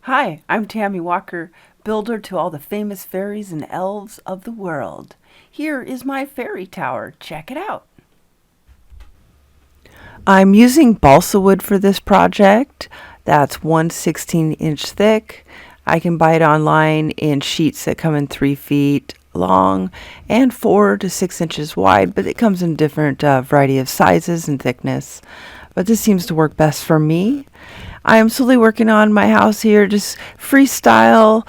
Hi, I'm Tami Walker, builder to all the famous fairies and elves of the world. Here is my fairy tower. Check it out. I'm using balsa wood for this project. That's 1/16 inch thick. I can buy it online in sheets that come in 3 feet long and 4 to 6 inches wide, but it comes in different variety of sizes and thickness. But this seems to work best for me. I am slowly working on my house here, just freestyle,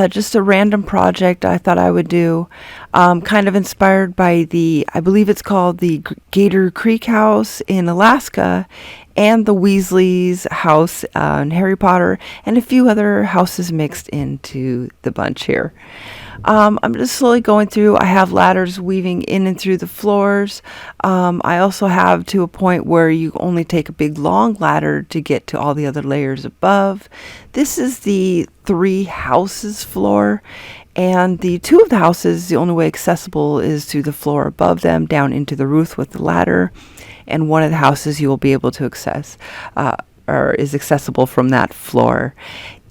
just a random project I thought I would do. Kind of inspired by I believe it's called the Gator Creek house in Alaska, and the Weasleys house in Harry Potter, and a few other houses mixed into the bunch here. I'm just slowly going through. I have ladders weaving in and through the floors. I also have to a point where you only take a big long ladder to get to all the other layers above. This is the 3 houses floor, and the 2 of the houses, the only way accessible is to the floor above them, down into the roof with the ladder. And one of the houses you will be able to access, or is accessible from that floor.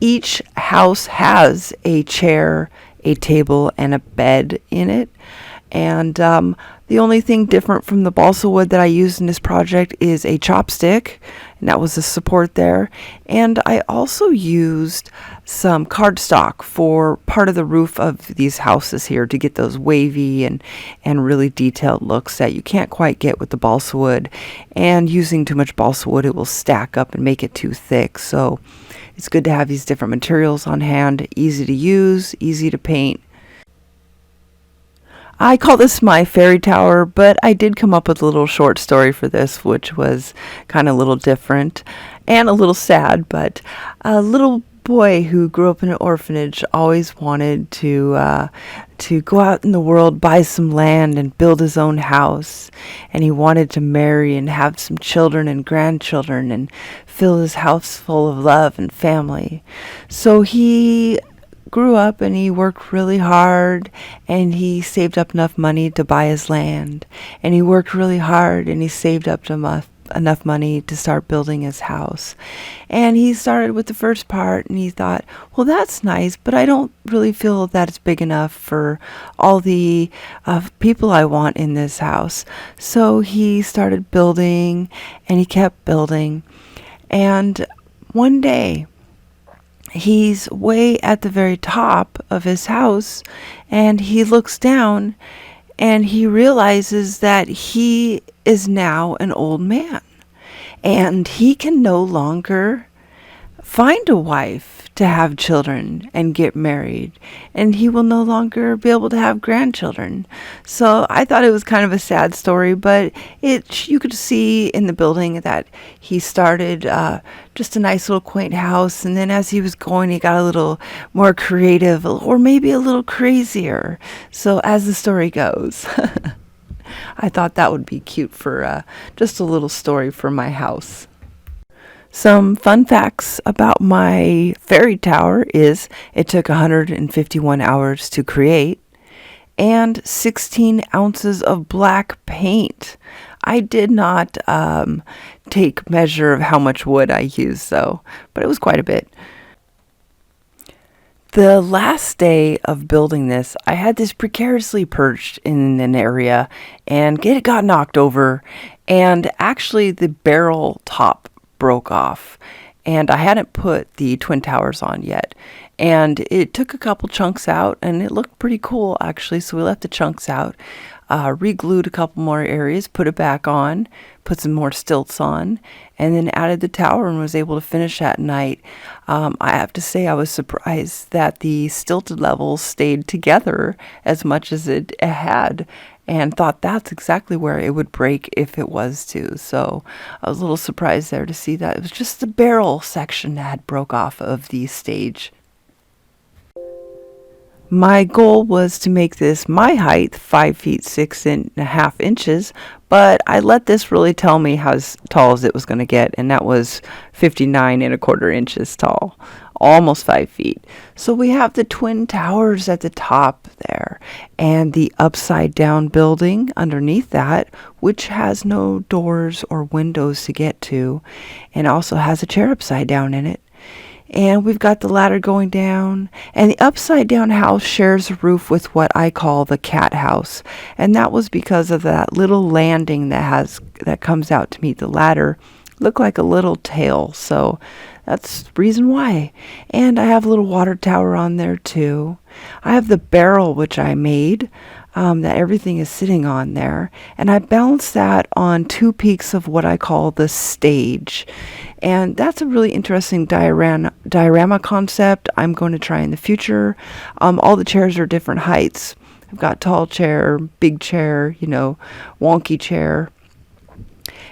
Each house has a chair, a table, and a bed in it. And the only thing different from the balsa wood that I used in this project is a chopstick, and that was the support there. And I also used some cardstock for part of the roof of these houses here to get those wavy and really detailed looks that you can't quite get with the balsa wood. And using too much balsa wood, it will stack up and make it too thick. So it's good to have these different materials on hand, easy to use, easy to paint. I call this my fairy tower, but I did come up with a little short story for this, which was kind of a little different and a little sad. But a little boy who grew up in an orphanage always wanted to go out in the world, buy some land, and build his own house. And he wanted to marry and have some children and grandchildren and fill his house full of love and family. So he grew up and he worked really hard, and he saved up enough money to buy his land, and he worked really hard and he saved up enough money to start building his house. And he started with the first part, and he thought, well, that's nice, but I don't really feel that it's big enough for all the people I want in this house. So he started building, and he kept building. And one day he's way at the very top of his house, and he looks down and he realizes that he is now an old man, and he can no longer find a wife to have children and get married, and he will no longer be able to have grandchildren. So I thought it was kind of a sad story, but you could see in the building that he started just a nice little quaint house, and then as he was going, he got a little more creative, or maybe a little crazier. So as the story goes. I thought that would be cute for just a little story for my house. Some fun facts about my fairy tower is it took 151 hours to create, and 16 ounces of black paint. I did not take measure of how much wood I used, though, but it was quite a bit. The last day of building this, I had this precariously perched in an area, and it got knocked over, and actually the barrel top broke off, and I hadn't put the twin towers on yet, and it took a couple chunks out, and it looked pretty cool actually. So we left the chunks out, re-glued a couple more areas, put it back on, put some more stilts on, and then added the tower and was able to finish that night. I have to say I was surprised that the stilted levels stayed together as much as it had, and thought that's exactly where it would break if it was to. So I was a little surprised there to see that it was just the barrel section that had broke off of the stage. My goal was to make this my height, 5 feet 6.5 inches, but I let this really tell me how tall as it was going to get, and that was 59.25 inches tall, almost 5 feet. So we have the twin towers at the top there, and the upside down building underneath that, which has no doors or windows to get to, and also has a chair upside down in it. And we've got the ladder going down, and the upside down house shares a roof with what I call the cat house. And that was because of that little landing that comes out to meet the ladder. Look like a little tail, so that's the reason why. And I have a little water tower on there too. I have the barrel which I made, that everything is sitting on there, and I balance that on 2 peaks of what I call the stage. And that's a really interesting diorama concept I'm going to try in the future. All the chairs are different heights. I've got tall chair, big chair, wonky chair.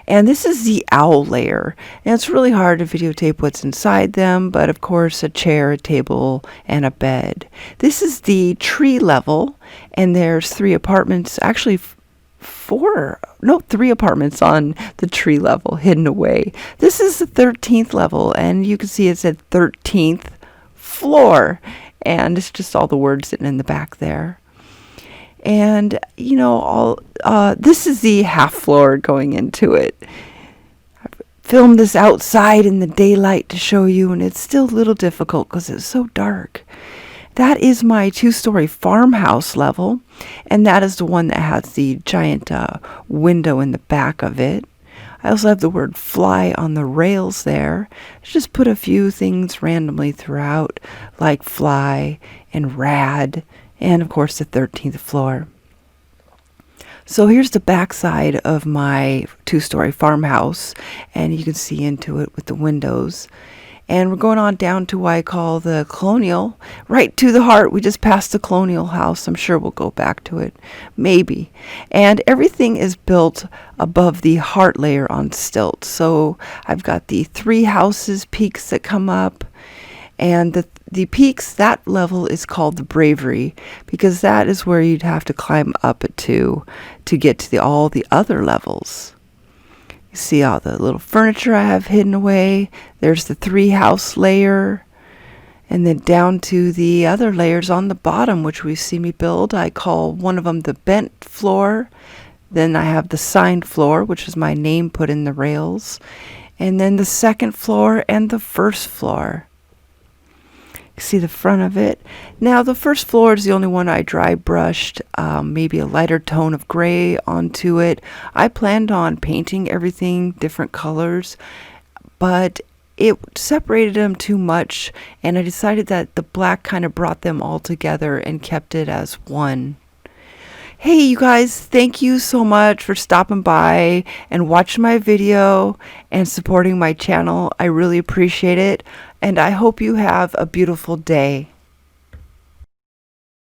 And this is the owl layer. And it's really hard to videotape what's inside them, but of course a chair, a table, and a bed. This is the tree level, and there's 3 apartments, actually 3 apartments on the tree level hidden away. This is the 13th level, and you can see it said 13th floor. And it's just all the words sitting in the back there. And, this is the half floor going into it. I filmed this outside in the daylight to show you, and it's still a little difficult because it's so dark. That is my 2-story farmhouse level, and that is the one that has the giant window in the back of it. I also have the word fly on the rails there. Just put a few things randomly throughout, like fly and rad, and of course the 13th floor. So here's the back side of my 2-story farmhouse, and you can see into it with the windows. And we're going on down to what I call the colonial, right to the heart. We just passed the colonial house. I'm sure we'll go back to it, maybe. And everything is built above the heart layer on stilts. So I've got the 3 houses peaks that come up, and the peaks, that level is called the bravery, because that is where you'd have to climb up to get to all the other levels. You see all the little furniture I have hidden away. There's the 3 house layer, and then down to the other layers on the bottom, which we see me build. I call one of them the bent floor. Then I have the signed floor, which is my name put in the rails, and then the 2nd floor and the 1st floor. See the front of it. Now the 1st floor is the only one I dry brushed, maybe a lighter tone of gray onto it. I planned on painting everything different colors, but it separated them too much, and I decided that the black kind of brought them all together and kept it as one. Hey, you guys, thank you so much for stopping by and watching my video and supporting my channel. I really appreciate it, and I hope you have a beautiful day.